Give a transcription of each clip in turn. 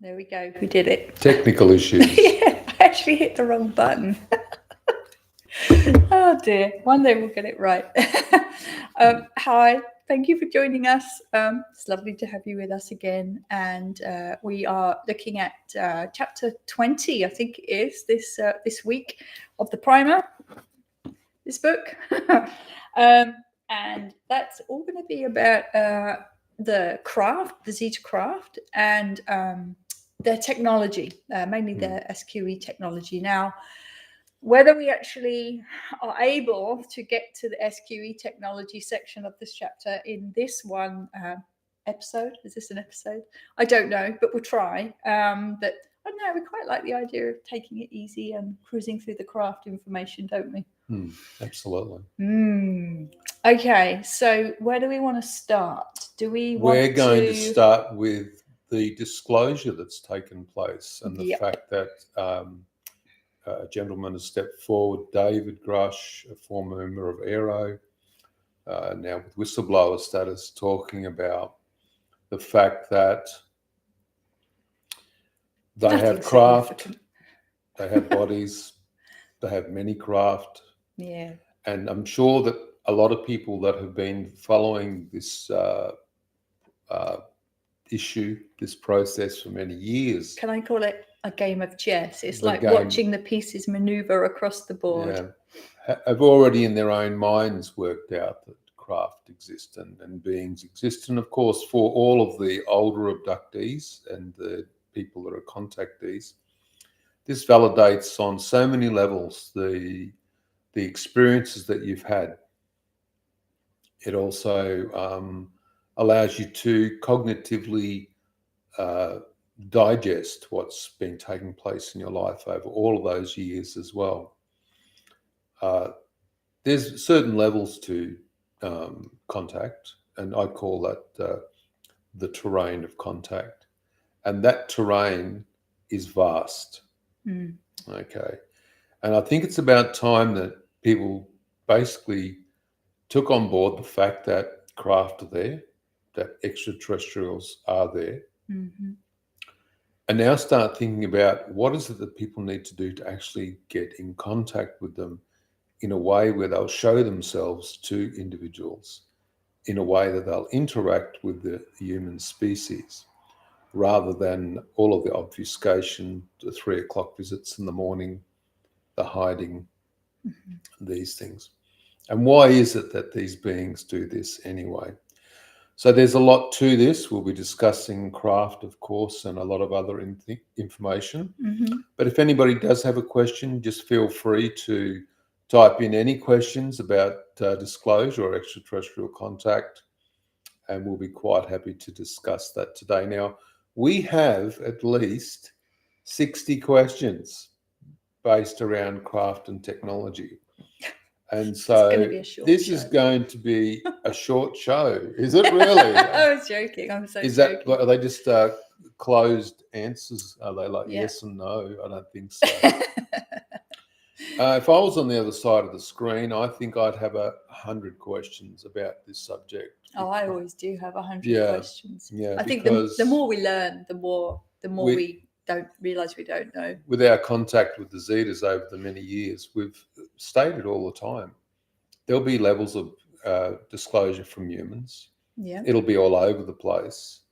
There we go. We did it. Technical issues. Yeah, I actually hit the wrong button. Oh dear. One day we'll get it right. Hi. Thank you for joining us. It's lovely to have you with us again. And we are looking at chapter 20, I think it is, this week of the primer, this book. And that's all going to be about the craft, the Zeta craft, and their technology, mainly the SQE technology. Now, whether we actually are able to get to the SQE technology section of this chapter in this one episode, is this an episode? I don't know, but we'll try. But I don't know, we quite like the idea of taking it easy and cruising through the craft information, don't we? Absolutely. Okay, so where do we want to start? We're going to start with the disclosure that's taken place and the fact that a gentleman has stepped forward, David Grush, a former member of Aero, now with whistleblower status, talking about the fact that they have craft, they have bodies, they have many craft. Yeah. And I'm sure that a lot of people that have been following this issue, this process for many years. Can I call it a game of chess? It's like watching the pieces maneuver across the board. Yeah. Have already in their own minds worked out that craft exist and beings exist. And of course, for all of the older abductees and the people that are contactees, this validates on so many levels the experiences that you've had. It also allows you to cognitively digest what's been taking place in your life over all of those years as well. There's certain levels to contact, and I call that the terrain of contact. And that terrain is vast. Okay. And I think it's about time that people basically took on board the fact that craft are there, that extraterrestrials are there, and now start thinking about what is it that people need to do to actually get in contact with them in a way where they'll show themselves to individuals, in a way that they'll interact with the human species, rather than all of the obfuscation, the 3 o'clock visits in the morning, the hiding, these things. And why is it that these beings do this anyway? So there's a lot to this. We'll be discussing craft, of course, and a lot of other information. But if anybody does have a question, just feel free to type in any questions about disclosure or extraterrestrial contact, and we'll be quite happy to discuss that today. Now, we have at least 60 questions based around craft and technology. And so this is going to be a short show. Is it really? I was joking. I'm so Is joking. that, are they just closed answers? Are they like yes and no? I don't think so. If I was on the other side of the screen, I think I'd have 100 questions about this subject. Oh, I always do have 100 questions. Yeah, I think the more we learn, the more we don't realise we don't know. With our contact with the Zetas over the many years, we've stated all the time, there'll be levels of disclosure from humans. Yeah. It'll be all over the place,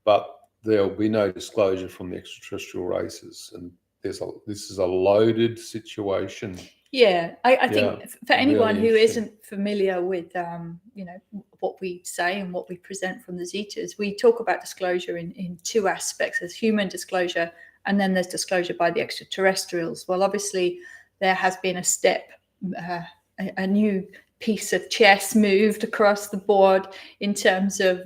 but there'll be no disclosure from the extraterrestrial races. And this is a loaded situation. Yeah, I think for anyone who isn't familiar with, what we say and what we present from the Zetas, we talk about disclosure in two aspects. There's human disclosure, and then there's disclosure by the extraterrestrials. Well, obviously, there has been a step, a new piece of chess moved across the board in terms of,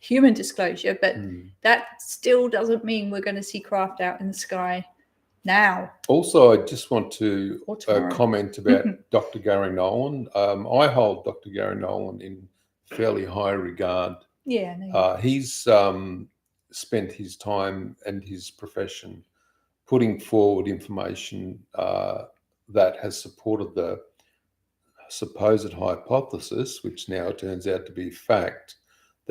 human disclosure, but that still doesn't mean we're going to see craft out in the sky now. Also, I just want to comment about Dr. Gary Nolan. I hold Dr. Gary Nolan in fairly high regard. Yeah. No. He's spent his time and his profession putting forward information that has supported the supposed hypothesis, which now turns out to be fact,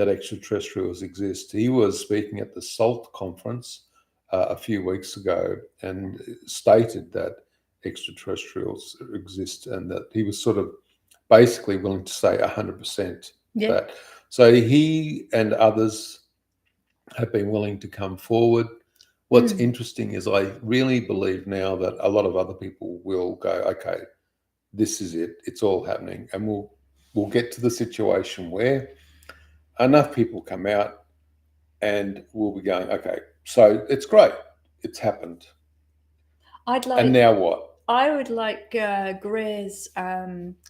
that extraterrestrials exist. He was speaking at the SALT conference a few weeks ago and stated that extraterrestrials exist, and that he was sort of basically willing to say 100% that. So he and others have been willing to come forward. What's interesting is I really believe now that a lot of other people will go, okay, this is it. It's all happening. And we'll get to the situation where enough people come out and we'll be going, okay, so it's great. It's happened. And now what? I would like Greer's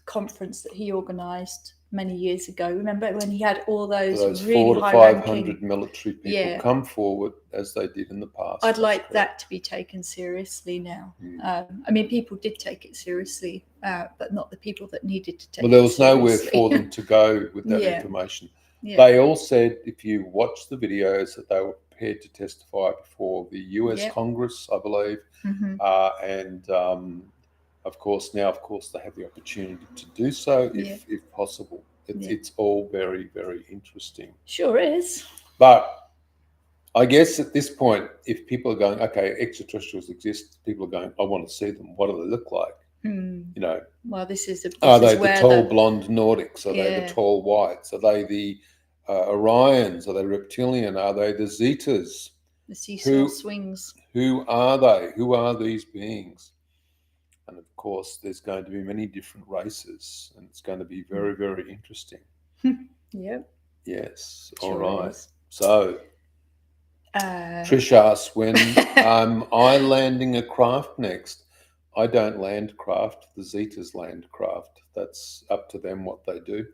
conference that he organised many years ago. Remember when he had all those really 400 to 500 military people come forward as they did in the past? I'd like that to be taken seriously now. I mean, people did take it seriously, but not the people that needed to take it seriously. Well, there was nowhere for them to go with that information. They all said, if you watch the videos, that they were prepared to testify before the US Congress, I believe. And of course, now, they have the opportunity to do so if possible. It's all very, very interesting. Sure is. But I guess at this point, if people are going, okay, extraterrestrials exist, people are going, I want to see them. What do they look like? You know, well, are they the tall blonde Nordics? Are they the tall whites? Are they the Orions? Are they reptilian? Are they the Zetas? The seesaw swings. Who are they? Who are these beings? And of course, there's going to be many different races, and it's going to be very, very interesting. Yes. Sure all right. Is. So, Trish asks, when am I landing a craft next? I don't land craft. The Zetas land craft. That's up to them what they do.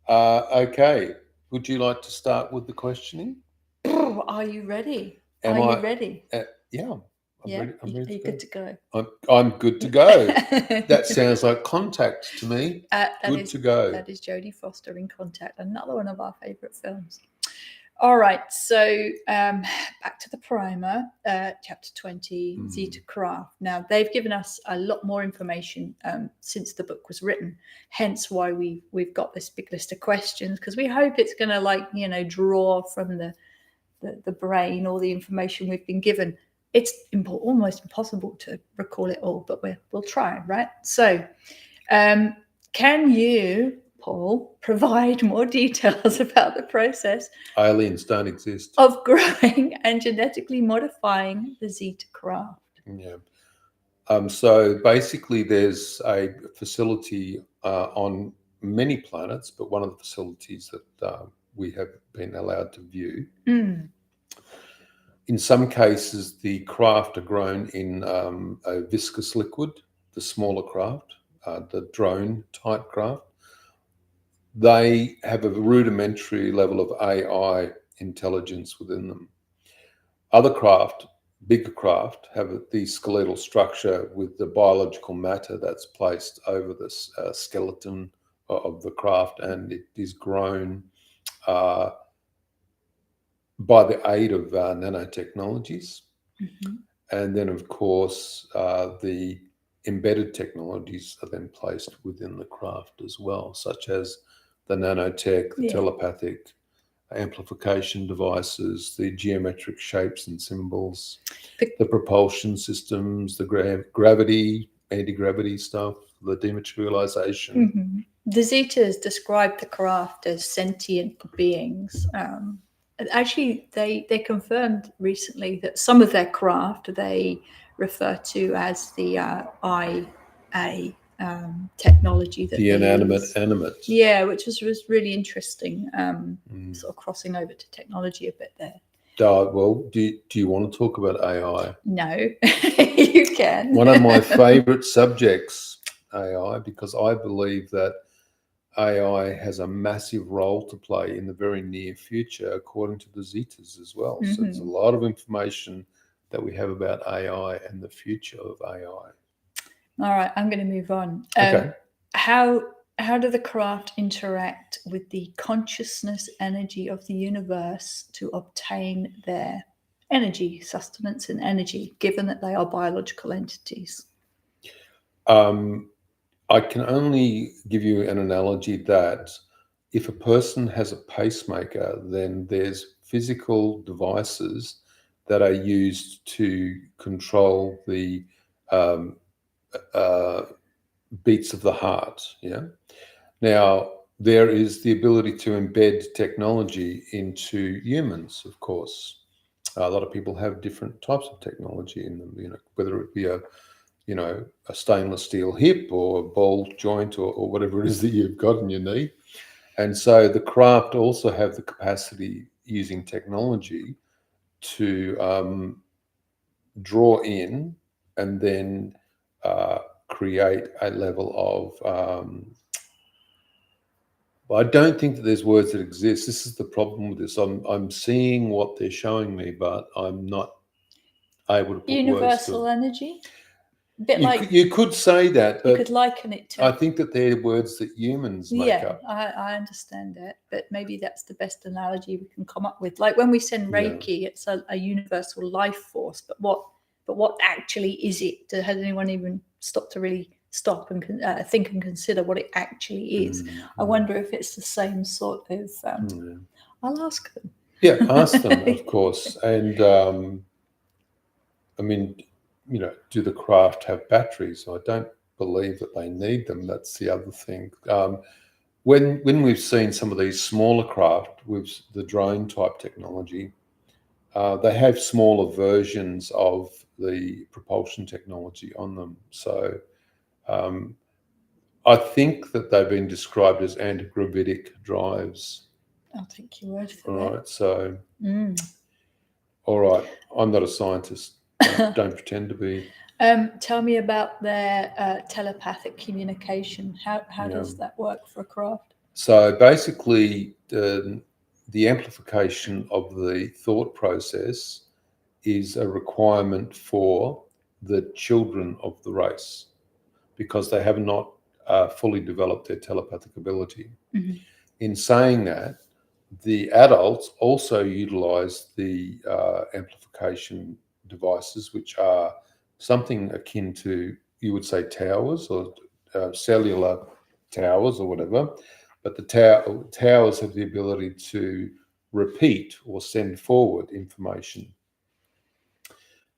Okay. Would you like to start with the questioning? Are you ready? Are you ready? Yeah. I'm ready. Are you good to go? I'm good to go. That sounds like Contact to me. Good to go. That is Jodie Foster in Contact, another one of our favourite films. All right, so back to the primer, chapter 20, Zeta craft. Now, they've given us a lot more information since the book was written, hence why we've got this big list of questions, because we hope it's going to, draw from the brain all the information we've been given. It's almost impossible to recall it all, but we'll try, right? So can you, Paul, provide more details about the process? Aliens don't exist. Of growing and genetically modifying the Zeta craft. Yeah. So basically there's a facility on many planets, but one of the facilities that we have been allowed to view. In some cases, the craft are grown in a viscous liquid, the smaller craft, the drone type craft. They have a rudimentary level of AI intelligence within them. Other craft, bigger craft, have the skeletal structure with the biological matter that's placed over the skeleton of the craft, and it is grown by the aid of nanotechnologies. And then, of course, the embedded technologies are then placed within the craft as well, such as the nanotech, the telepathic amplification devices, the geometric shapes and symbols, the propulsion systems, the gravity, anti-gravity stuff, the dematerialization. The Zetas described the craft as sentient beings. Actually, they confirmed recently that some of their craft they refer to as the IA technology. That the inanimate animate. Yeah, which was really interesting, sort of crossing over to technology a bit there. Well, do you want to talk about AI? No, you can. One of my favourite subjects, AI, because I believe that AI has a massive role to play in the very near future, according to the Zetas as well. So there's a lot of information that we have about AI and the future of AI. All right, I'm going to move on. Okay. How do the craft interact with the consciousness energy of the universe to obtain their energy, sustenance and energy, given that they are biological entities? I can only give you an analogy that if a person has a pacemaker, then there's physical devices that are used to control the beats of the heart. Yeah. Now, there is the ability to embed technology into humans, of course. A lot of people have different types of technology in them, whether it be a stainless steel hip or a ball joint or whatever it is that you've got in your knee. And so the craft also have the capacity using technology to draw in and then create a level of I don't think that there's words that exist. This is the problem with this. I'm seeing what they're showing me, but I'm not able to put Universal words to energy? A bit you could say that, you but could liken it to. I think that they're words that humans make up. I understand that, but maybe that's the best analogy we can come up with. Like when we send Reiki, it's a universal life force, but what actually is it? Has anyone even stopped to really stop and think and consider what it actually is? I wonder if it's the same sort of. I'll ask them. Yeah, ask them, of course. And I mean, do the craft have batteries? I don't believe that they need them. That's the other thing. When we've seen some of these smaller craft with the drone type technology, they have smaller versions of the propulsion technology on them. So I think that they've been described as anti-gravitic drives. I'll take your word for All that. right. So, all right. I'm not a scientist. Don't pretend to be. Tell me about their telepathic communication. How does that work for a craft? So basically, the amplification of the thought process is a requirement for the children of the race because they have not fully developed their telepathic ability. Mm-hmm. In saying that, the adults also utilize the amplification devices, which are something akin to, you would say, towers or cellular towers or whatever. But the towers have the ability to repeat or send forward information.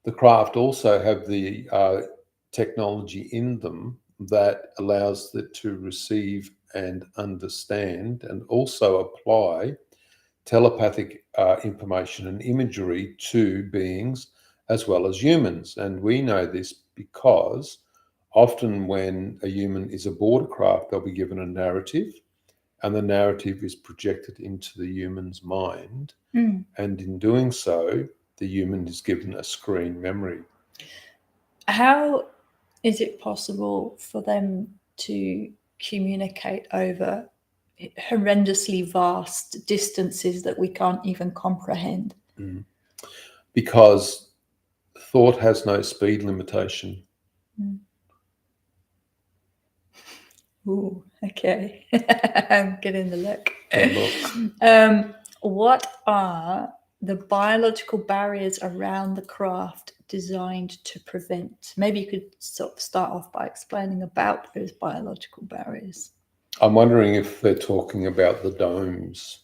The craft also have the technology in them that allows it to receive and understand and also apply telepathic information and imagery to beings as well as humans. And we know this because often when a human is aboard a craft, they'll be given a narrative, and the narrative is projected into the human's mind. And in doing so, the human is given a screen memory. How is it possible for them to communicate over horrendously vast distances that we can't even comprehend? Because thought has no speed limitation. Ooh, okay. I'm getting the look. What are the biological barriers around the craft designed to prevent? Maybe you could sort of start off by explaining about those biological barriers. I'm wondering if they're talking about the domes.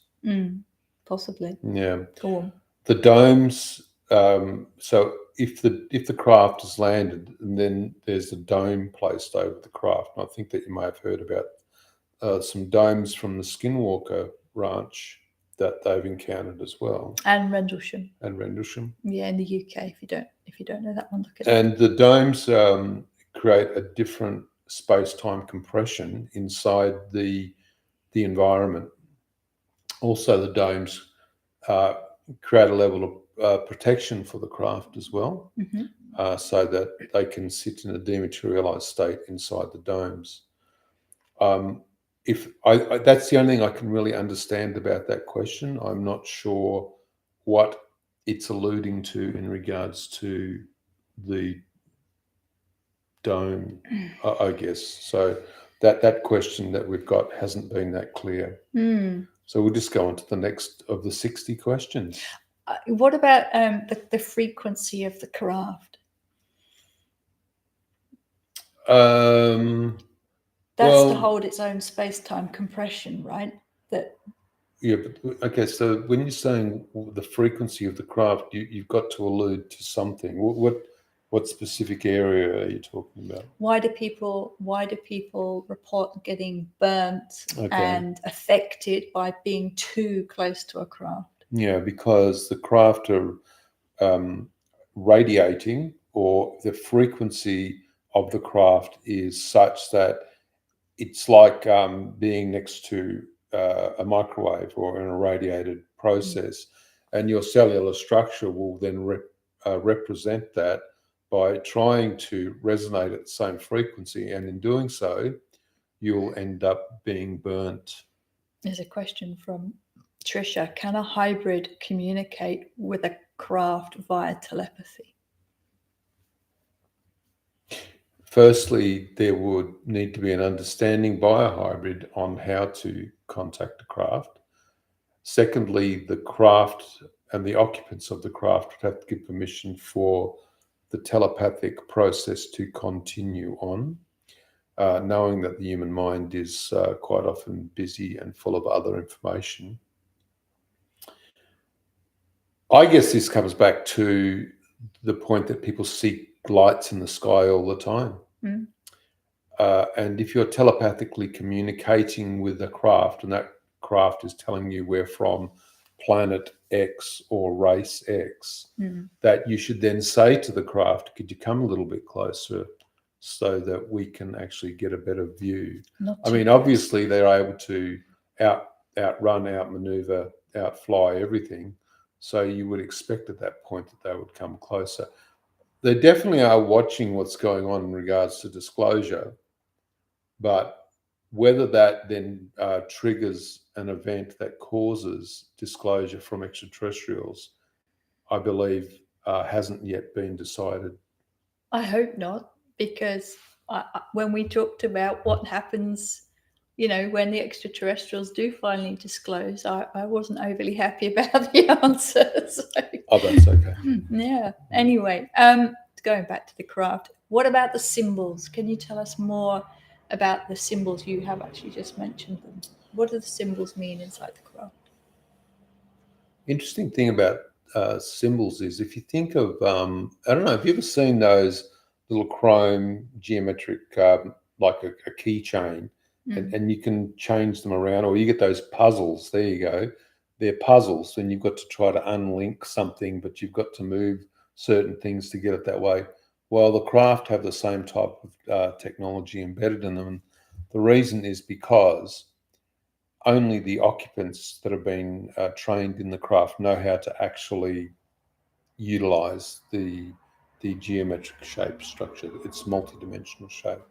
Possibly. Yeah. Go on. The domes. So if the craft is landed and then there's a dome placed over the craft, and I think that you may have heard about some domes from the Skinwalker Ranch that they've encountered as well, and Rendlesham. Yeah, in the UK. If you don't know that one, look at it. And the domes create a different space-time compression inside the environment. Also, the domes create a level of protection for the craft as well, so that they can sit in a dematerialized state inside the domes. That's the only thing I can really understand about that question. I'm not sure what it's alluding to in regards to the dome, I guess. So that question that we've got hasn't been that clear. So we'll just go on to the next of the 60 questions. What about the frequency of the craft? That's to hold its own space-time compression, right? that. Yeah, but okay. So when you're saying the frequency of the craft, you've got to allude to something. What specific area are you talking about? Why do people report getting burnt and affected by being too close to a craft? Yeah, because the craft are radiating, or the frequency of the craft is such that it's like being next to a microwave or an irradiated process, and your cellular structure will then represent that by trying to resonate at the same frequency, and in doing so, you'll end up being burnt. There's a question from Trisha. Can a hybrid communicate with a craft via telepathy? Firstly, there would need to be an understanding by a hybrid on how to contact the craft. Secondly, the craft and the occupants of the craft would have to give permission for the telepathic process to continue on, knowing that the human mind is quite often busy and full of other information. I guess this comes back to the point that people seek lights in the sky all the time. And if you're telepathically communicating with a craft, and that craft is telling you we're from planet X or race X, that you should then say to the craft, could you come a little bit closer so that we can actually get a better view? I mean, obviously they're able to outrun, outmaneuver, outfly everything. So you would expect at that point that they would come closer. They definitely are watching what's going on in regards to disclosure, but whether that then triggers an event that causes disclosure from extraterrestrials, I believe hasn't yet been decided. I hope not, because when we talked about what happens, when the extraterrestrials do finally disclose, I wasn't overly happy about the answer. So. Oh, that's okay. Yeah. Anyway, going back to the craft, what about the symbols? Can you tell us more about the symbols? You have actually just mentioned them. What do the symbols mean inside the craft? Interesting thing about symbols is, if you think of, I don't know, have you ever seen those little chrome geometric, like a keychain, and you can change them around, or you get those puzzles. There you go. They're puzzles, and you've got to try to unlink something, but you've got to move certain things to get it that way. Well, the craft have the same type of technology embedded in them. And the reason is because only the occupants that have been trained in the craft know how to actually utilize the geometric shape structure, its multidimensional shape,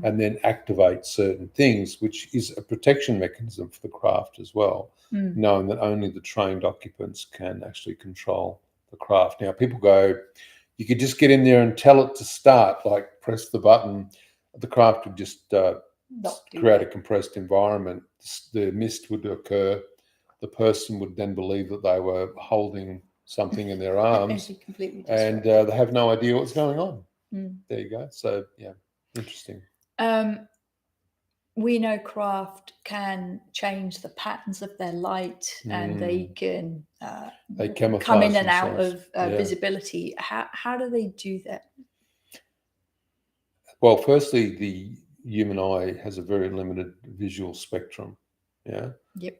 and then activate certain things, which is a protection mechanism for the craft as well, knowing that only the trained occupants can actually control the craft. Now, people go, you could just get in there and tell it to start, like press the button. The craft would just create a compressed environment. The mist would occur. The person would then believe that they were holding something in their arms, and they have no idea what's going on. There you go. So, yeah, interesting. We know craft can change the patterns of their light, and they can come in and out of visibility. How do they do that? Well, firstly, the human eye has a very limited visual spectrum. Yeah. Yep.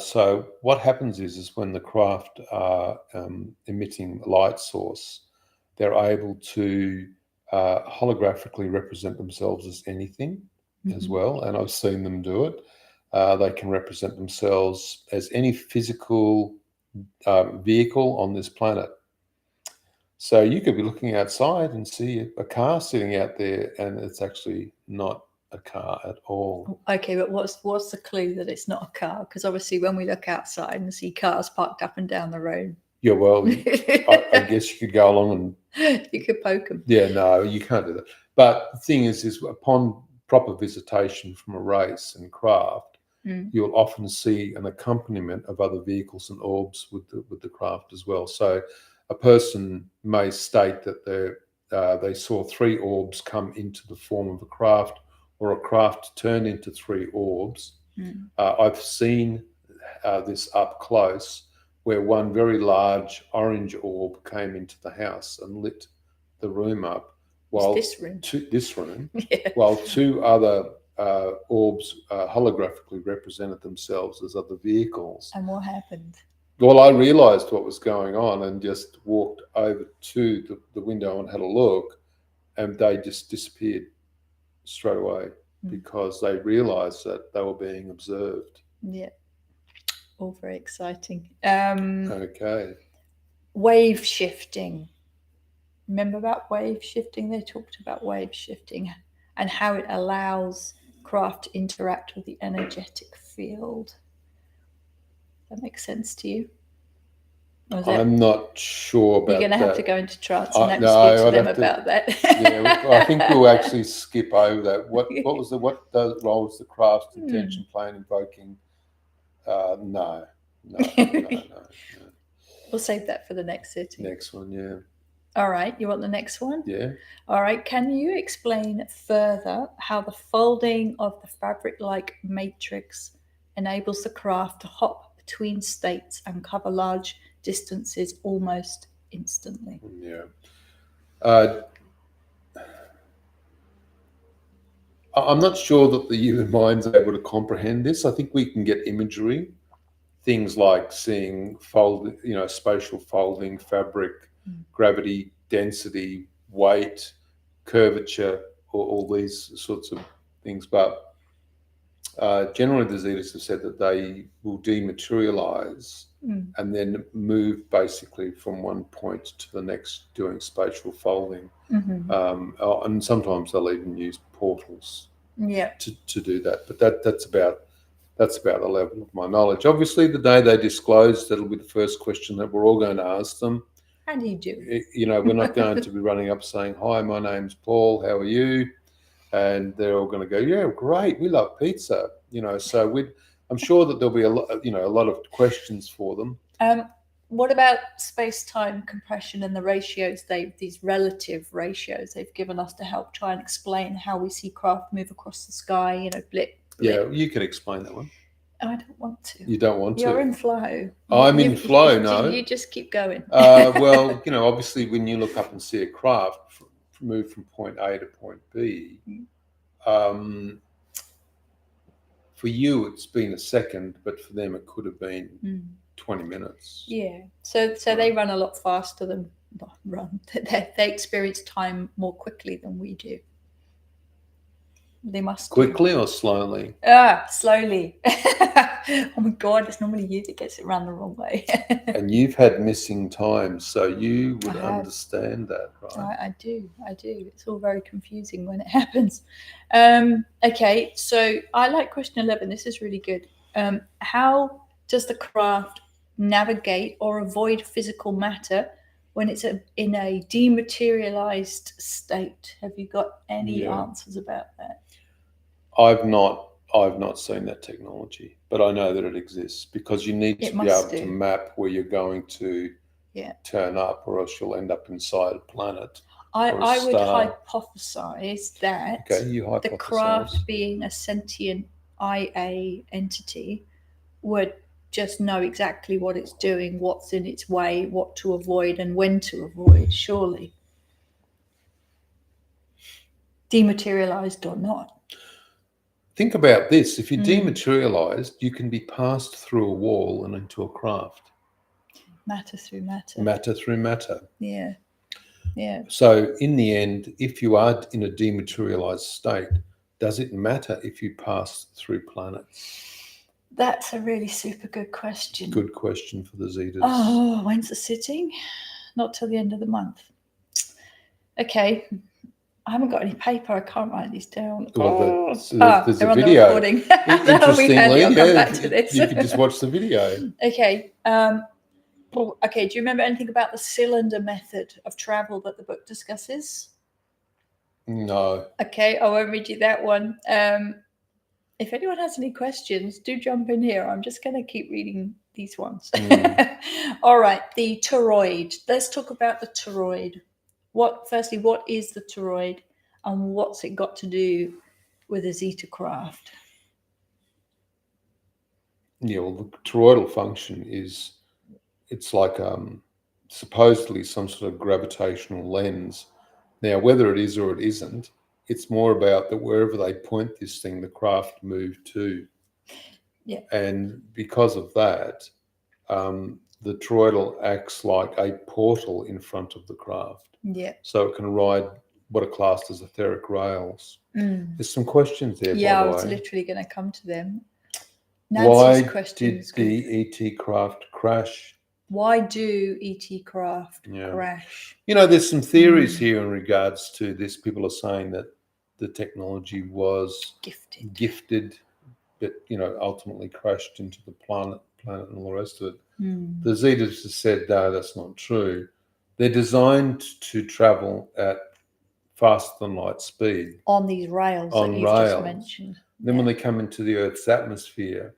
So what happens is when the craft are emitting light source, they're able to holographically represent themselves as anything as well. And I've seen them do it. They can represent themselves as any physical vehicle on this planet. So you could be looking outside and see a car sitting out there, and it's actually not a car at all. Okay, but what's the clue that it's not a car? Because obviously when we look outside and see cars parked up and down the road. Yeah, well, I guess you could go along and... You could poke them. Yeah, no, you can't do that. But the thing is upon proper visitation from a race and craft, you'll often see an accompaniment of other vehicles and orbs with the craft as well. So a person may state that they saw 3 orbs come into the form of a craft, or a craft turn into 3 orbs. I've seen this up close, where one very large orange orb came into the house and lit the room up, while this room? Yeah. while two other orbs holographically represented themselves as other vehicles. And what happened? Well, I realised what was going on and just walked over to the window and had a look, and they just disappeared straight away because they realised that they were being observed. Yeah. All very exciting. Okay. Wave shifting. Remember about wave shifting? They talked about wave shifting and how it allows craft to interact with the energetic field. That makes sense to you? I'm not sure about that. You're going to have to go into trance and speak to them about that. Yeah, I think we'll actually skip over that. What role does the craft's intention play in invoking? No. We'll save that for the next sitting. Next one, yeah. All right, you want the next one? Yeah. All right, can you explain further how the folding of the fabric-like matrix enables the craft to hop between states and cover large distances almost instantly? Yeah. I'm not sure that the human mind's able to comprehend this. I think we can get imagery, things like seeing spatial folding, fabric, gravity, density, weight, curvature, all these sorts of things. But generally, the Zetas have said that they will dematerialize and then move basically from one point to the next, doing spatial folding. And sometimes they'll even use portals to do that. But that's about the level of my knowledge. Obviously, the day they disclose, that'll be the first question that we're all going to ask them. How do you do? We're not going to be running up saying, "Hi, my name's Paul. How are you?" And they're all going to go, "Yeah, great. We love pizza." So I'm sure that there'll be a lot of questions for them. What about space-time compression and the ratios? These relative ratios they've given us to help try and explain how we see craft move across the sky. Blip. Yeah, you can explain that one. I don't want to. You don't want to? You're in flow. I'm in flow, no. You just keep going. Well, obviously when you look up and see a craft move from point A to point B, for you it's been a second, but for them it could have been 20 minutes. Yeah. So they run a lot faster than they experience time more quickly than we do. They must quickly or slowly? Slowly. Oh my God, it's normally you that gets it run the wrong way. And you've had missing time, so you would understand that, right? I do. It's all very confusing when it happens. Okay, so I like question 11. This is really good. How does the craft navigate or avoid physical matter when it's in a dematerialized state? Have you got any answers about that? I've not seen that technology, but I know that it exists because you need to be able to map where you're going to turn up, or else you'll end up inside a planet. I would hypothesize that the craft, being a sentient IA entity, would just know exactly what it's doing, what's in its way, what to avoid and when to avoid, surely. Dematerialized or not. Think about this. If you're dematerialized, you can be passed through a wall and into a craft. Matter through matter. Matter through matter. Yeah. Yeah. So in the end, if you are in a dematerialized state, does it matter if you pass through planets? That's a really super good question. Good question for the Zetas. Oh, when's the sitting? Not till the end of the month. Okay. I haven't got any paper. I can't write these down. Well, there's a video. Interestingly, I'll come back to this. You can just watch the video. Okay. Okay. Do you remember anything about the cylinder method of travel that the book discusses? No. Okay, I won't read you that one. If anyone has any questions, do jump in here. I'm just going to keep reading these ones. All right, the toroid. Let's talk about the toroid. Firstly, what is the toroid and what's it got to do with a Zeta craft? Yeah, well, the toroidal function it's like supposedly some sort of gravitational lens. Now, whether it is or it isn't, it's more about that wherever they point this thing, the craft move to. Yeah. And because of that, the toroidal acts like a portal in front of the craft. Yeah. So it can ride what are classed as etheric rails. There's some questions there, Yeah, by I the was way. literally going to come to them. Why Nancy's question did is good. the ET craft crash? Why do ET craft Yeah. crash? You know, there's some theories here in regards to this. People are saying that the technology was gifted, but ultimately crashed into the planet and all the rest of it. The Zetas have said no, that's not true. They're designed to travel at faster than light speed on these rails on that you've rails. just mentioned. Then when they come into the Earth's atmosphere,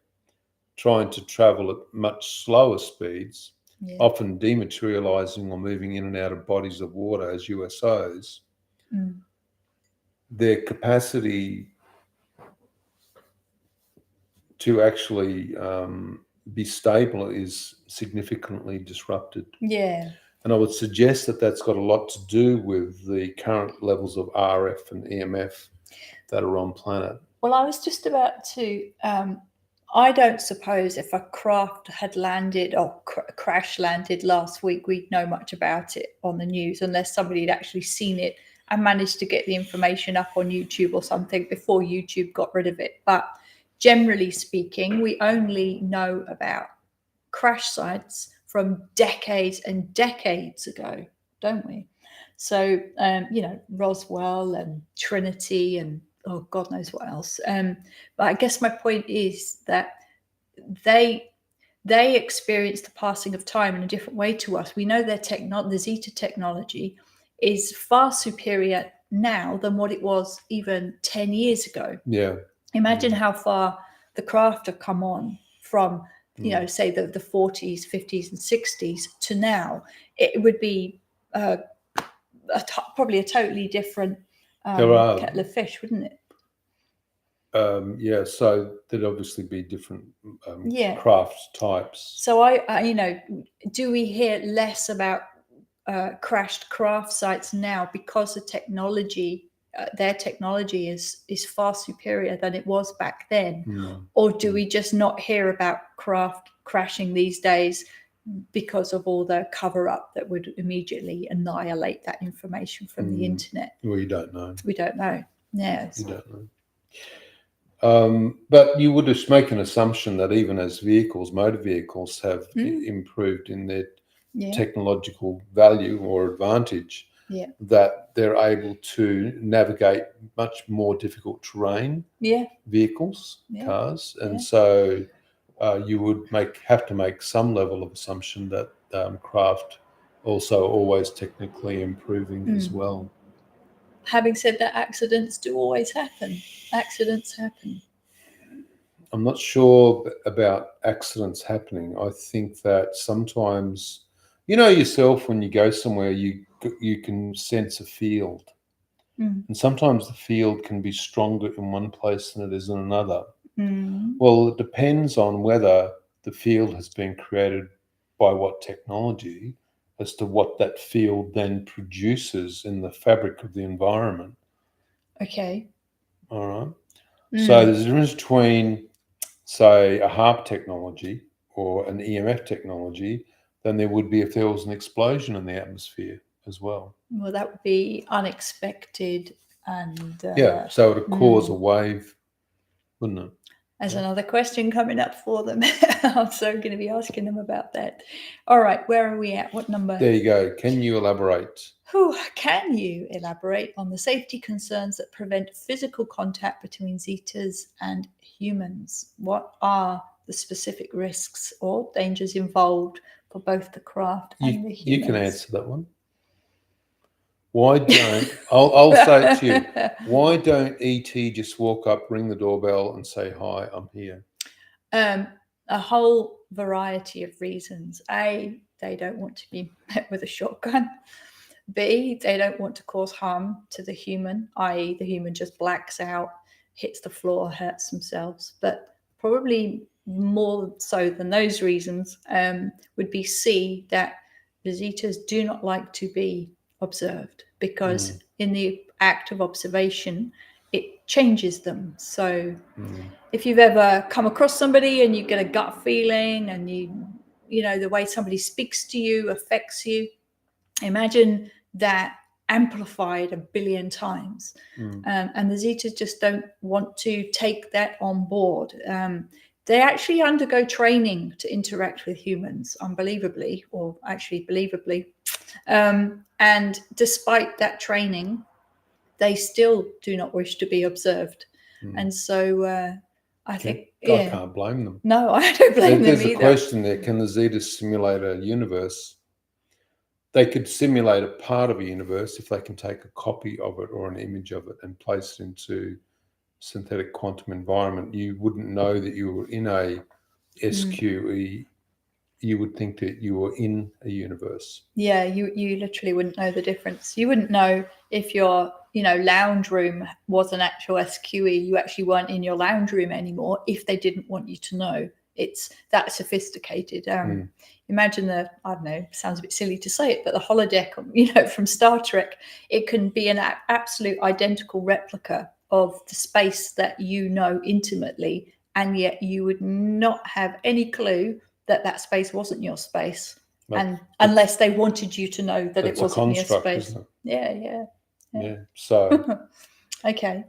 trying to travel at much slower speeds, often dematerializing or moving in and out of bodies of water as USOs, their capacity to actually be stable is significantly disrupted. Yeah. And I would suggest that that's got a lot to do with the current levels of RF and EMF that are on planet. Well, I was just about to. I don't suppose if a craft had landed or crash landed last week, we'd know much about it on the news unless somebody had actually seen it and managed to get the information up on YouTube or something before YouTube got rid of it. But generally speaking, we only know about crash sites from decades and decades ago, don't we? So, Roswell and Trinity and God knows what else. But I guess my point is that they experience the passing of time in a different way to us. We know the Zeta technology is far superior now than what it was even 10 years ago. Yeah. Imagine how far the craft have come on from, say the 40s, 50s and 60s to now. It would be probably a totally different kettle of fish, wouldn't it? So there'd obviously be different craft types. So I do we hear less about crashed craft sites now because the technology, their technology is far superior than it was back then? Or do we just not hear about craft crashing these days because of all the cover up that would immediately annihilate that information from the internet? Well, you don't know. We don't know. Yes. You don't know. But you would just make an assumption that even as motor vehicles have improved in their technological value or advantage, that they're able to navigate much more difficult terrain, vehicles, cars, and so you would have to make some level of assumption that craft also always technically improving as well. Having said that, accidents do always happen. Accidents happen. I'm not sure about accidents happening. I think that sometimes, yourself, when you go somewhere, you can sense a field. And sometimes the field can be stronger in one place than it is in another. Well, it depends on whether the field has been created by what technology as to what that field then produces in the fabric of the environment. Okay. All right. So there's a difference between, say, a HARP technology or an EMF technology than there would be if there was an explosion in the atmosphere as well. Well, that would be unexpected and... so it would cause a wave, wouldn't it? There's another question coming up for them. I'm so going to be asking them about that. All right, where are we at? What number? There you go. Can you elaborate? Can you elaborate on the safety concerns that prevent physical contact between Zetas and humans? What are the specific risks or dangers involved for both the craft and the humans? You can answer that one. Why don't I'll say it to you? Why don't ET just walk up, ring the doorbell, and say, "Hi, I'm here"? A whole variety of reasons. A, they don't want to be met with a shotgun. B, they don't want to cause harm to the human, i.e. the human just blacks out, hits the floor, hurts themselves. But probably more so than those reasons, would be C, that the Zetas do not like to be observed, because in the act of observation, it changes them. So if you've ever come across somebody and you get a gut feeling, and you know, the way somebody speaks to you affects you, imagine that amplified 1 billion times. And the Zetas just don't want to take that on board. They actually undergo training to interact with humans, unbelievably, or actually believably. And despite that training, they still do not wish to be observed. And so I think, I can't blame them. No, I don't blame them either. There's a question there. Can the Zetas simulate a universe? They could simulate a part of a universe if they can take a copy of it or an image of it and place it into synthetic quantum environment. You wouldn't know that you were in a SQE. You would think that you were in a universe. Yeah, you literally wouldn't know the difference. You wouldn't know if your, you know, lounge room was an actual SQE. You actually weren't in your lounge room anymore if they didn't want you to know. It's that sophisticated. Imagine the, I don't know, sounds a bit silly to say it, but the holodeck, you know, from Star Trek, it can be an absolute identical replica of the space that you know intimately, and yet you would not have any clue that space wasn't your space, and unless they wanted you to know that it wasn't your space. Isn't it? Yeah. So okay.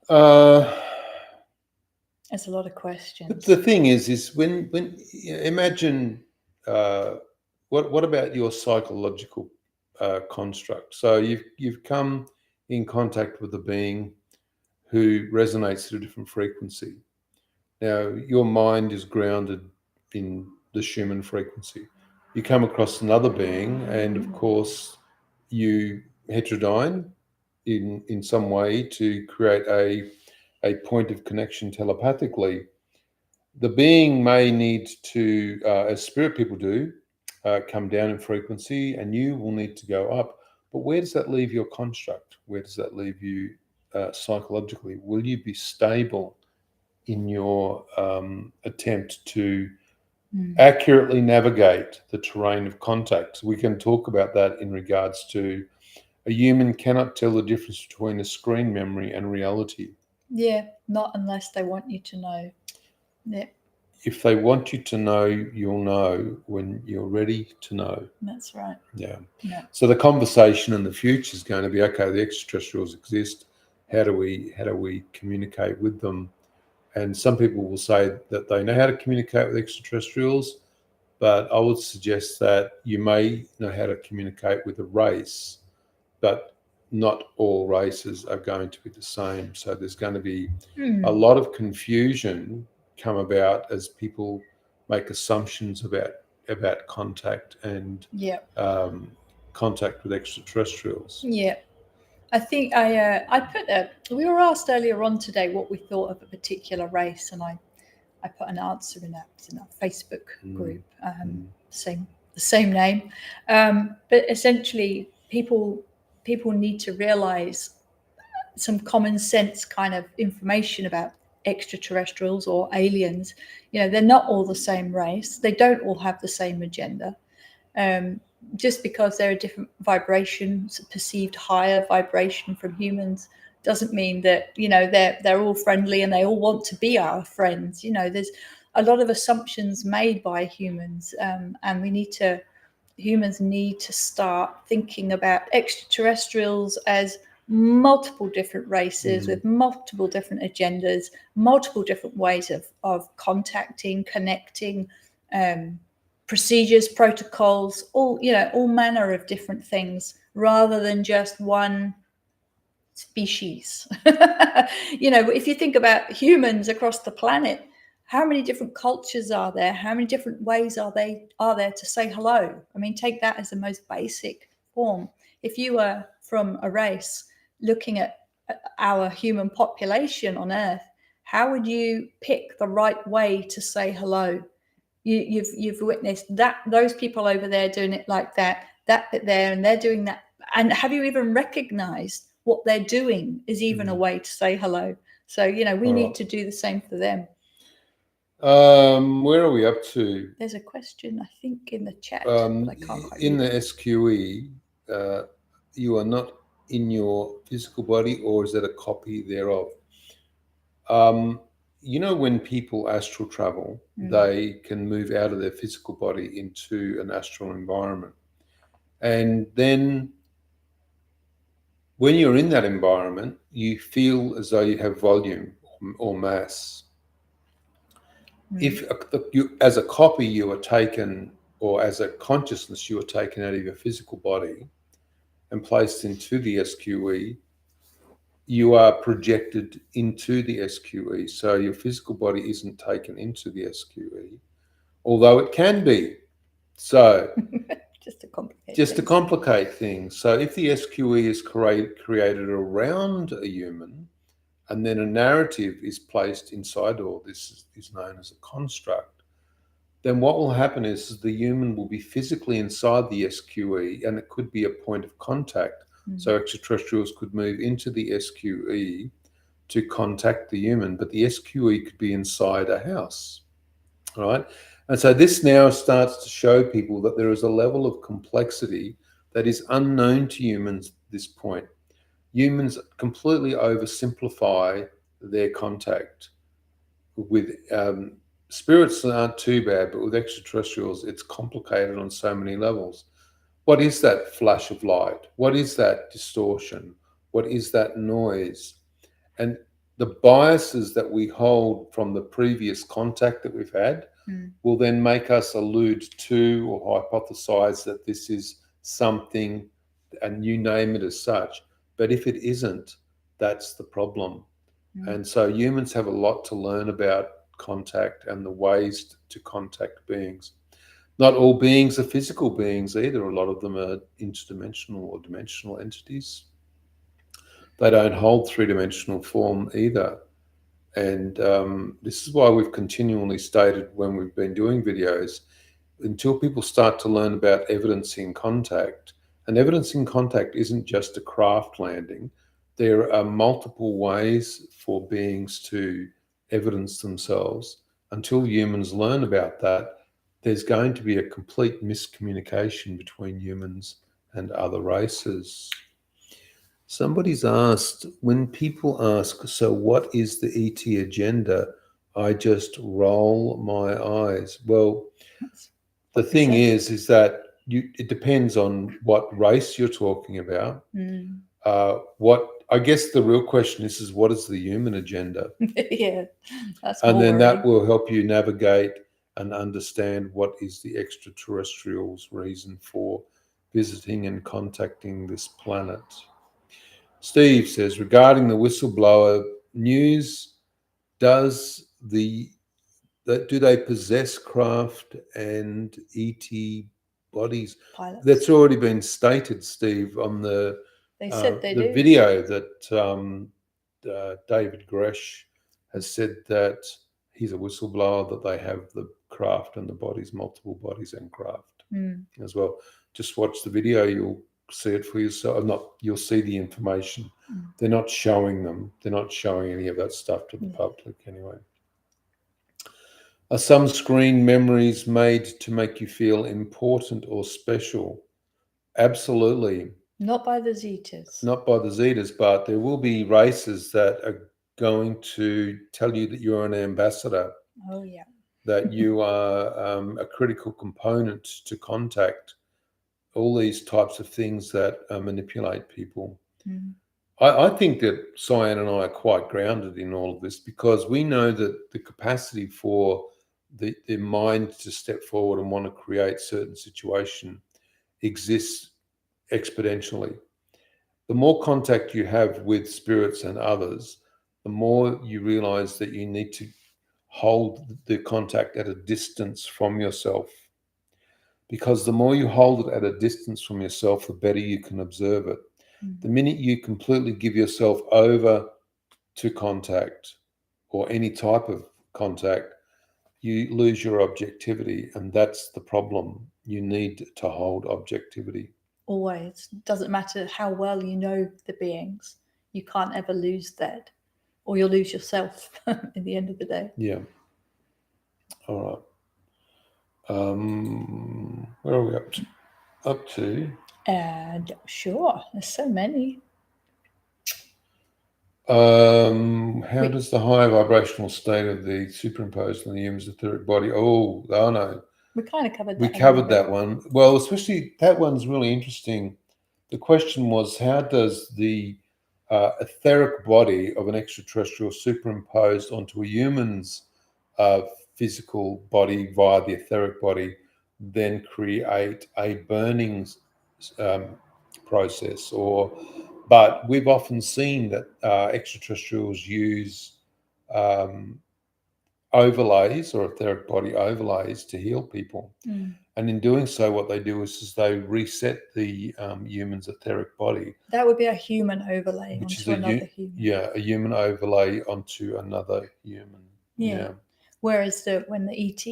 There's a lot of questions. The thing is when imagine what about your psychological construct? So you've come in contact with a being who resonates at a different frequency. Now your mind is grounded in the Schumann frequency. You come across another being, and of course you heterodyne in some way to create a point of connection telepathically. The being may need to, as spirit people do, come down in frequency, and you will need to go up. But where does that leave your construct? Where does that leave you psychologically? Will you be stable in your attempt to accurately navigate the terrain of contact? We can talk about that in regards to a human cannot tell the difference between a screen memory and reality. Yeah, not unless they want you to know. Yeah. If they want you to know, you'll know when you're ready to know. That's right. Yeah. Yeah. So the conversation in the future is going to be, okay, the extraterrestrials exist. How do we communicate with them? And some people will say that they know how to communicate with extraterrestrials, but I would suggest that you may know how to communicate with a race, but not all races are going to be the same. So there's going to be a lot of confusion come about as people make assumptions about contact and contact with extraterrestrials. Yeah. I think I put we were asked earlier on today what we thought of a particular race, and I put an answer in our Facebook group, the same name. But essentially people need to realize some common sense kind of information about extraterrestrials or aliens. You know, they're not all the same race. They don't all have the same agenda. Just because they're a different vibration, perceived higher vibration from humans, doesn't mean that, you know, they're all friendly and they all want to be our friends. You know, there's a lot of assumptions made by humans, and humans need to start thinking about extraterrestrials as multiple different races with multiple different agendas, multiple different ways of contacting, connecting, procedures, protocols, all manner of different things, rather than just one species. You know, if you think about humans across the planet, how many different cultures are there? How many different ways are there to say hello? I mean, take that as the most basic form. If you were from a race looking at our human population on Earth, how would you pick the right way to say hello? You've witnessed that those people over there doing it like that bit there, and they're doing that. And have you even recognized what they're doing is even a way to say hello? So, you know, we need to do the same for them. Where are we up to? There's a question, I think, in the chat, but I can't quite In read the it. SQE, you are not in your physical body, or is that a copy thereof? When people astral travel, they can move out of their physical body into an astral environment. And then when you're in that environment, you feel as though you have volume or mass. If you, as a copy, you are taken, or as a consciousness, you are taken out of your physical body and placed into the SQE, you are projected into the SQE. So your physical body isn't taken into the SQE, although it can be. So Just to complicate just to things. complicate things. So if the SQE is created around a human, and then a narrative is placed inside, or this is known as a construct, then what will happen is the human will be physically inside the SQE, and it could be a point of contact. So extraterrestrials could move into the SQE to contact the human, but the SQE could be inside a house, right? And so this now starts to show people that there is a level of complexity that is unknown to humans at this point. Humans completely oversimplify their contact with spirits aren't too bad, but with extraterrestrials, it's complicated on so many levels. What is that flash of light? What is that distortion? What is that noise? And the biases that we hold from the previous contact that we've had will then make us allude to or hypothesize that this is something, and you name it as such. But if it isn't, that's the problem. And so humans have a lot to learn about contact and the ways to contact beings. Not all beings are physical beings either. A lot of them are interdimensional or dimensional entities. They don't hold three-dimensional form either. And this is why we've continually stated when we've been doing videos, until people start to learn about evidencing contact, and evidencing contact isn't just a craft landing. There are multiple ways for beings to evidence themselves. Until humans learn about that, there's going to be a complete miscommunication between humans and other races. Somebody's asked, when people ask, so what is the ET agenda? I just roll my eyes. Well, the thing is that it depends on what race you're talking about. What I guess the real question is what is the human agenda? Yeah, that's And more then that worrying. will help you navigate and understand what is the extraterrestrials' reason for visiting and contacting this planet. Steve says, regarding the whistleblower news, do they possess craft and ET bodies? Pilots. That's already been stated, Steve, on the They said they the do. video that David Gresh has said that he's a whistleblower, that they have the craft and the bodies, multiple bodies and craft as well. Just watch the video, you'll see it for yourself. You'll see the information. They're not showing them. They're not showing any of that stuff to the public anyway. Are some screen memories made to make you feel important or special? Absolutely. Not by the Zetas. Not by the Zetas, but there will be races that are going to tell you that you're an ambassador. Oh, yeah. That you are a critical component to contact. All these types of things that manipulate people. I think that Syann and I are quite grounded in all of this, because we know that the capacity for the mind to step forward and want to create certain situation exists exponentially. The more contact you have with spirits and others, the more you realize that you need to hold the contact at a distance from yourself. Because the more you hold it at a distance from yourself, the better you can observe it. The minute you completely give yourself over to contact or any type of contact, you lose your objectivity, and that's the problem. You need to hold objectivity. Always. Doesn't matter how well you know the beings. You can't ever lose that, or you'll lose yourself at the end of the day. Yeah. All right. Where are we up to? And sure, there's so many. How does the high vibrational state of the superimposed on the human's etheric body? Oh no. We kind of covered that. We covered that one. Well, especially that one's really interesting. The question was, how does the etheric body of an extraterrestrial superimposed onto a human's physical body via the etheric body then create a burning process? But we've often seen that extraterrestrials use overlays or etheric body overlays to heal people. And in doing so, what they do is they reset the human's etheric body. That would be a human overlay onto another human. Yeah, a human overlay onto another human. Yeah. Whereas when the ET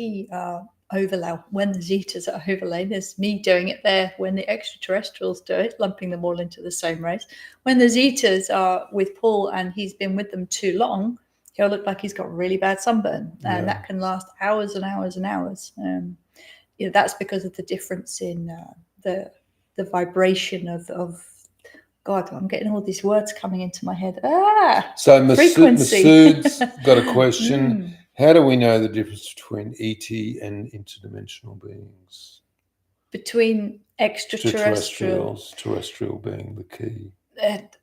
overlay, when the Zetas are overlay, there's me doing it there. When the extraterrestrials do it, lumping them all into the same race. When the Zetas are with Paul and he's been with them too long, he'll look like he's got really bad sunburn, and that can last hours and hours and hours. That's because of the difference in the vibration of God. I'm getting all these words coming into my head. So frequency. Masood's got a question. How do we know the difference between ET and interdimensional beings? Between extraterrestrials, terrestrial being the key.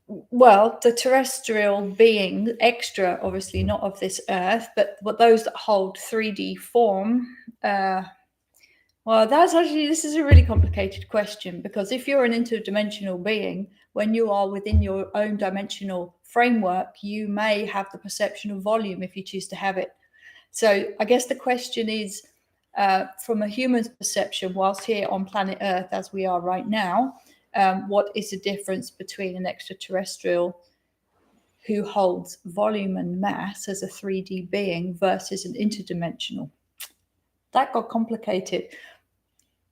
Well, the terrestrial being, extra, obviously not of this earth, but those that hold 3D form. Well, this is a really complicated question, because if you're an interdimensional being, when you are within your own dimensional framework, you may have the perception of volume if you choose to have it. So I guess the question is, from a human's perception, whilst here on planet Earth, as we are right now, what is the difference between an extraterrestrial who holds volume and mass as a 3D being versus an interdimensional? That got complicated.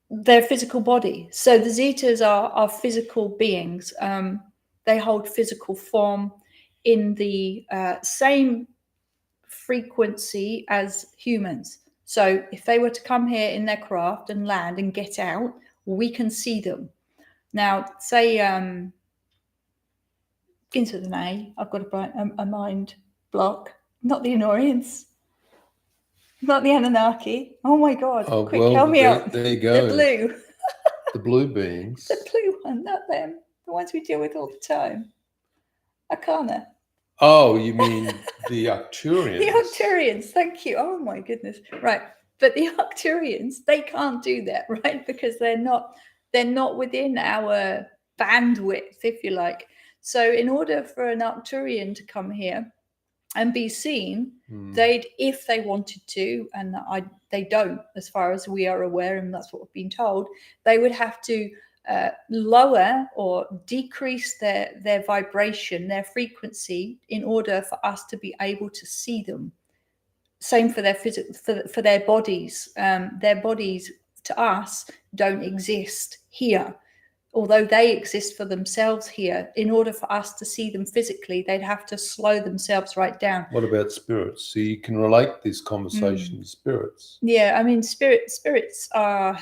Their physical body. So the Zetas are physical beings. They hold physical form in the same frequency as humans. So if they were to come here in their craft and land and get out, we can see them. Now, say into the May, I've got a mind block, not the Anorians, not the Anunnaki. Oh my God! Quick, help me out. There you go. The blue. The blue beings. The blue one, not them. The ones we deal with all the time. Arcana. Oh, you mean the Arcturians? The Arcturians, thank you. Oh my goodness. Right. But the Arcturians, they can't do that, right? Because they're not within our bandwidth, if you like. So in order for an Arcturian to come here and be seen, they'd, if they wanted to, and they don't, as far as we are aware, and that's what we've been told, they would have to lower or decrease their vibration, their frequency, in order for us to be able to see them. Same for their for their bodies. Their bodies to us don't exist here, although they exist for themselves here. In order for us to see them physically, they'd have to slow themselves right down. What about spirits? So you can relate this conversation to spirits. Yeah, I mean, spirits are,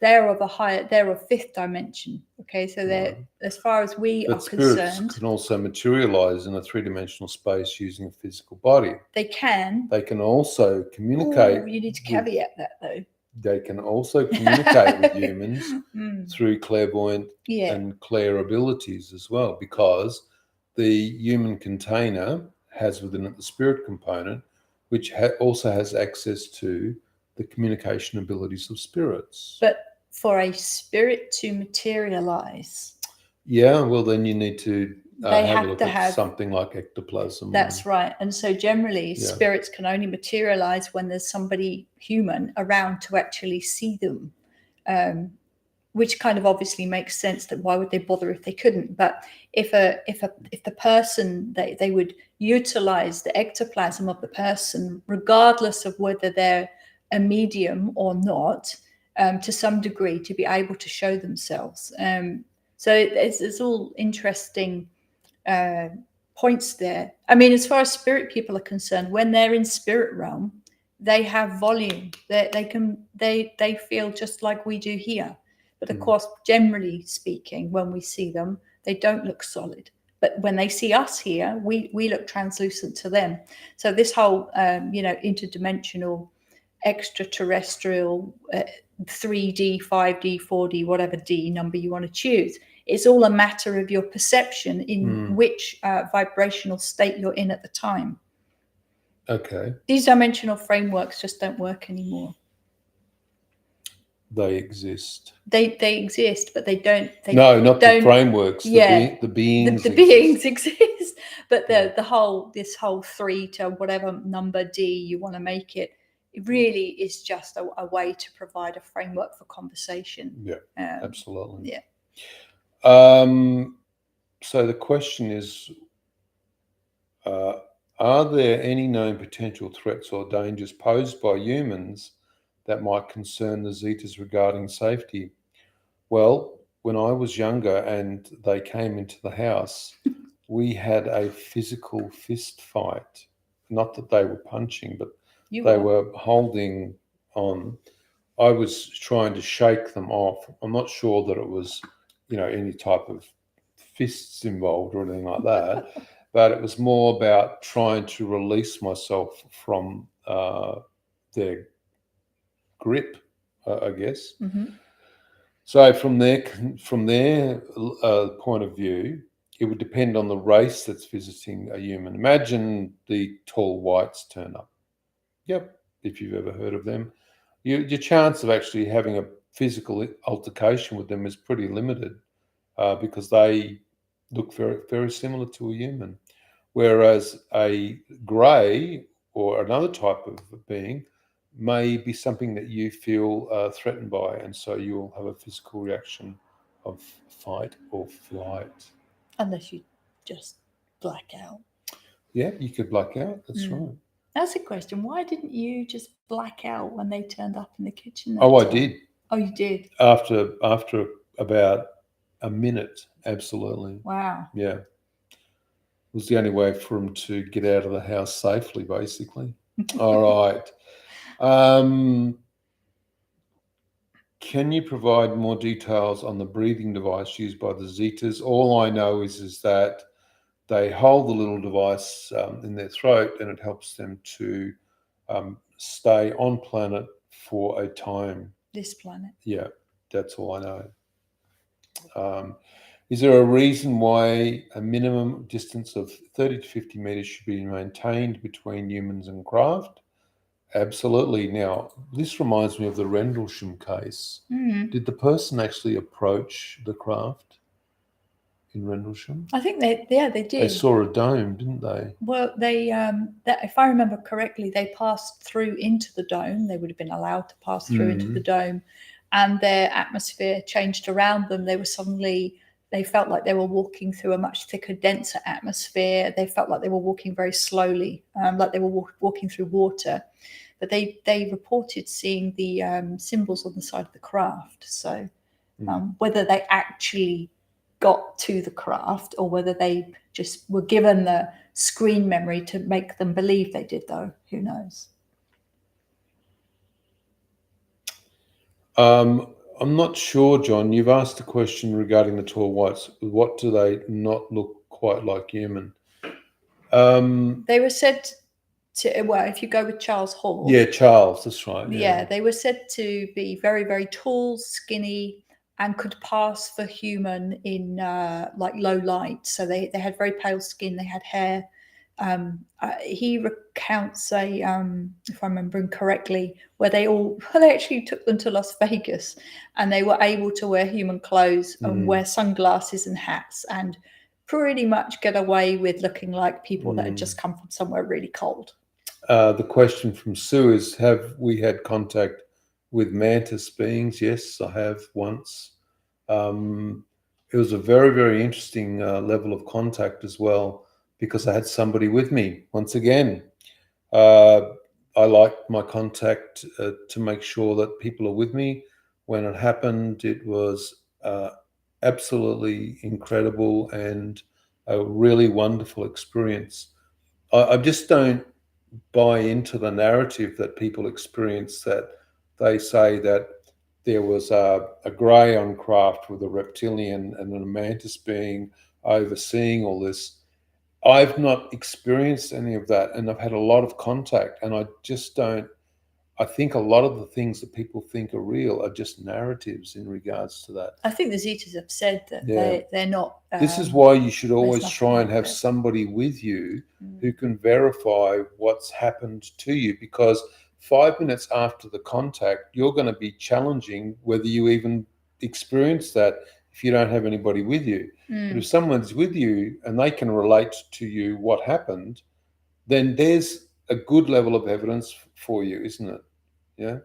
they're of fifth dimension. Okay, so they're, as far as we are concerned, spirits can also materialize in a three-dimensional space using a physical body. They can. They can also communicate. You need to caveat that though. They can also communicate with humans through clairvoyant and clair abilities as well, because the human container has within it the spirit component, which also has access to the communication abilities of spirits. But for a spirit to materialize, well, then you need to have a look at something like ectoplasm. That's right. And so generally spirits can only materialize when there's somebody human around to actually see them, which kind of obviously makes sense, that why would they bother if they couldn't? But if the person, they would utilize the ectoplasm of the person, regardless of whether they're a medium or not, to some degree, to be able to show themselves. So it's all interesting points there. I mean, as far as spirit people are concerned, when they're in spirit realm, they have volume. They feel just like we do here. But of course, generally speaking, when we see them, they don't look solid. But when they see us here, we look translucent to them. So this whole, interdimensional, extraterrestrial, 3D, 5D, 4D, whatever D number you want to choose, it's all a matter of your perception in which vibrational state you're in at the time. Okay. These dimensional frameworks just don't work anymore. They exist. They exist, but they don't. Not the frameworks. Yeah, the beings. The beings exist, but this whole 3 to whatever number D you want to make it, it really is just a way to provide a framework for conversation. Yeah, absolutely. Yeah. So the question is, are there any known potential threats or dangers posed by humans that might concern the Zetas regarding safety? Well, when I was younger and they came into the house, we had a physical fist fight. Not that they were punching, but they were holding on. I was trying to shake them off. I'm not sure that it was, any type of fists involved or anything like that, but it was more about trying to release myself from their grip, I guess. Mm-hmm. So from their point of view, it would depend on the race that's visiting a human. Imagine the tall whites turn up. Yep, if you've ever heard of them. Your chance of actually having a physical altercation with them is pretty limited because they look very, very similar to a human. Whereas a grey or another type of being may be something that you feel threatened by, and so you'll have a physical reaction of fight or flight. Unless you just black out. Yeah, you could black out. That's right. That's a question. Why didn't you just black out when they turned up in the kitchen? I did. Oh, you did? After about a minute, absolutely. Wow. Yeah. It was the only way for them to get out of the house safely, basically. All right. Can you provide more details on the breathing device used by the Zetas? All I know is that they hold the little device in their throat, and it helps them to stay on planet for a time. This planet. Yeah, that's all I know. Is there a reason why a minimum distance of 30 to 50 meters should be maintained between humans and craft? Absolutely. Now, this reminds me of the Rendlesham case. Mm. Did the person actually approach the craft in Rendlesham? I think they did. They saw a dome, didn't they? Well, they, if I remember correctly, they passed through into the dome. They would have been allowed to pass through into the dome, and their atmosphere changed around them. They felt like they were walking through a much thicker, denser atmosphere. They felt like they were walking very slowly, like they were walking through water. But they reported seeing the symbols on the side of the craft. So whether they actually got to the craft or whether they just were given the screen memory to make them believe they did, though, who knows? I'm not sure, John. You've asked a question regarding the tall whites. What do they not look quite like human? They were said to, well, if you go with Charles Hall. Yeah, Charles, that's right. Yeah, they were said to be very, very tall, skinny, and could pass for human in like low light. So they had very pale skin. They had hair. He recounts if I'm remembering correctly, where they actually took them to Las Vegas, and they were able to wear human clothes and wear sunglasses and hats and pretty much get away with looking like people that had just come from somewhere really cold. The question from Sue is, have we had contact with mantis beings? Yes, I have once. It was a very, very interesting level of contact as well, because I had somebody with me. Once again, I like my contact to make sure that people are with me. When it happened, it was absolutely incredible and a really wonderful experience. I just don't buy into the narrative that people experience, that they say that there was a grey on craft with a reptilian and a mantis being overseeing all this. I've not experienced any of that, and I've had a lot of contact, and I just don't. I think a lot of the things that people think are real are just narratives in regards to that. I think the Zetas have said that they're not. This is why you should always nothing try and like have it. somebody with you who can verify what's happened to you, because 5 minutes after the contact, you're going to be challenging whether you even experience that if you don't have anybody with you. But if someone's with you and they can relate to you what happened, then there's a good level of evidence for you, isn't it? Yeah.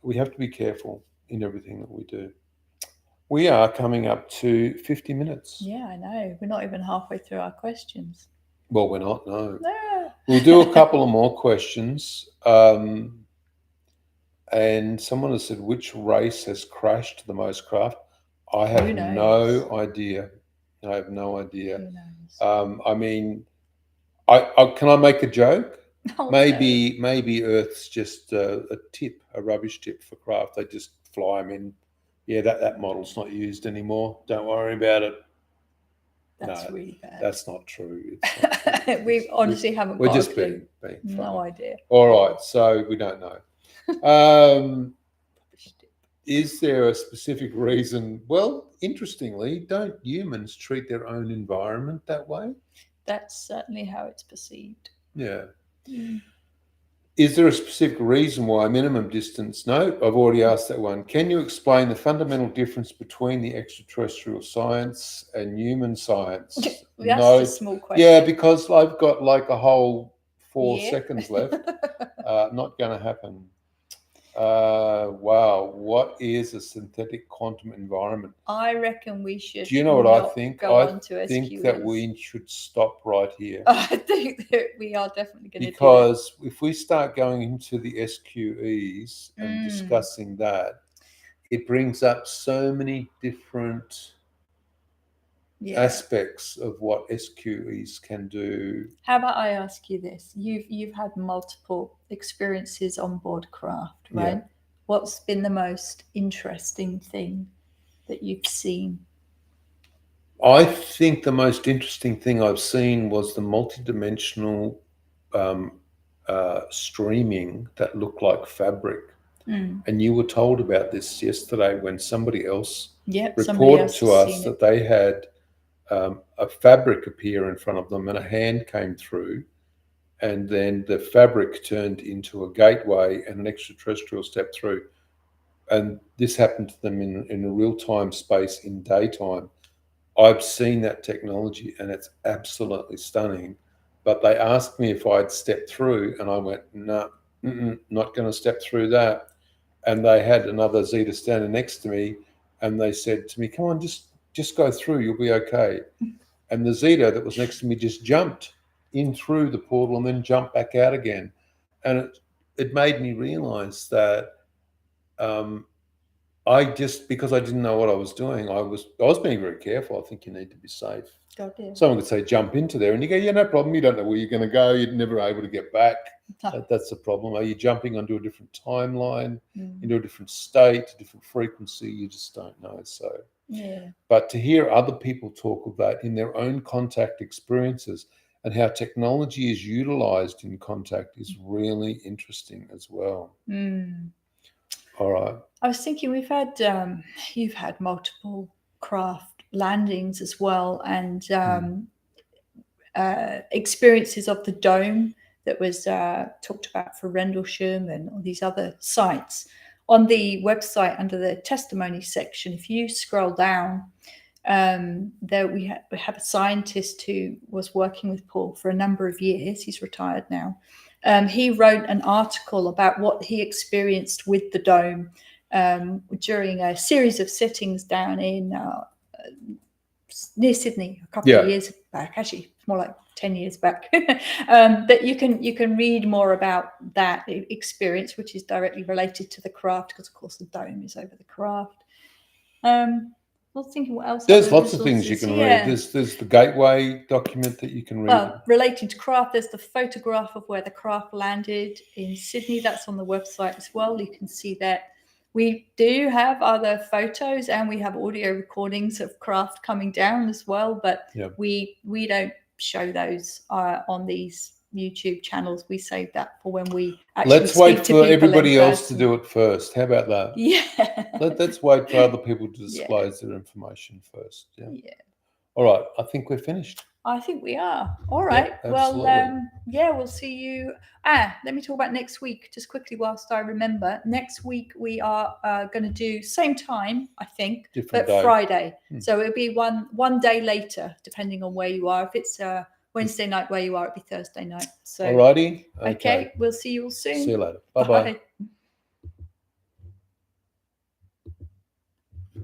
We have to be careful in everything that we do. We are coming up to 50 minutes. Yeah, I know. We're not even halfway through our questions. Well, we're not, no. No. We'll do a couple of more questions. And someone has said, which race has crashed the most craft? I have no idea. I have no idea. Who knows? I mean, I can I make a joke? Oh, maybe Earth's just a tip, a rubbish tip for craft. They just fly them in. Yeah, that model's not used anymore. Don't worry about it. That's really bad. That's not true. It's not true. We honestly haven't got a clue. Being no idea. All right, so we don't know. Is there a specific reason? Well, interestingly, don't humans treat their own environment that way? That's certainly how it's perceived. Yeah. Is there a specific reason why minimum distance? No, I've already asked that one. Can you explain the fundamental difference between the extraterrestrial science and human science? That's a small question. Yeah, because I've got like a whole 4 seconds left. Not going to happen. Wow, what is a synthetic quantum environment? I reckon we should. Do you know what I think? I think that we should stop right here. I think that we are definitely going to do it. Because if we start going into the SQEs and discussing that, it brings up so many different aspects of what SQEs can do. How about I ask you this? You've had multiple experiences on board craft, right? Yeah. What's been the most interesting thing that you've seen? I think the most interesting thing I've seen was the multidimensional streaming that looked like fabric. And you were told about this yesterday when somebody else reported to us that they had a fabric appear in front of them and a hand came through, and then the fabric turned into a gateway and an extraterrestrial stepped through. And this happened to them in a real-time space in daytime. I've seen that technology and it's absolutely stunning. But they asked me if I'd step through and I went, no, not going to step through that. And they had another Zeta standing next to me and they said to me, come on, just go through, you'll be okay. And the Zeta that was next to me just jumped in through the portal and then jumped back out again. And it made me realize that because I didn't know what I was doing, I was being very careful. I think you need to be safe. Someone could say jump into there and you go, yeah, no problem. You don't know where you're going to go. You're never able to get back. That's the problem. Are you jumping onto a different timeline, into a different state, a different frequency? You just don't know. So, but to hear other people talk of that in their own contact experiences and how technology is utilized in contact is really interesting as well. All right. I was thinking you've had multiple craft landings as well, and experiences of the dome that was talked about for Rendlesham and all these other sites. On the website under the testimony section, if you scroll down, there we have a scientist who was working with Paul for a number of years. He's retired now. He wrote an article about what he experienced with the dome during a series of sittings down in near Sydney a couple of years back. Actually, it's more like 10 years back. But you can read more about that experience, which is directly related to the craft, because of course the dome is over the craft. I was thinking, what else? There's other lots of things you resources? can Yeah. read. There's the gateway document that you can read. Well, relating to craft, there's the photograph of where the craft landed in Sydney. That's on the website as well. You can see that. We do have other photos and we have audio recordings of craft coming down as well, but Yeah. we don't show those on these YouTube channels. We save that for when we actually Let's wait speak to for people everybody in else to person. do it first. How about that? Yeah. Let's wait for other people to disclose their information first. Yeah. Yeah. All right. I think we're finished. I think we are. All right. Yeah, well, absolutely. we'll see you. Let me talk about next week just quickly whilst I remember. Next week we are going to do same time, I think, Different but day. Friday. So it'll be one day later, depending on where you are. If it's Wednesday night where you are, it'll be Thursday night. So, all righty. okay. We'll see you all soon. See you later. Bye-bye. Bye.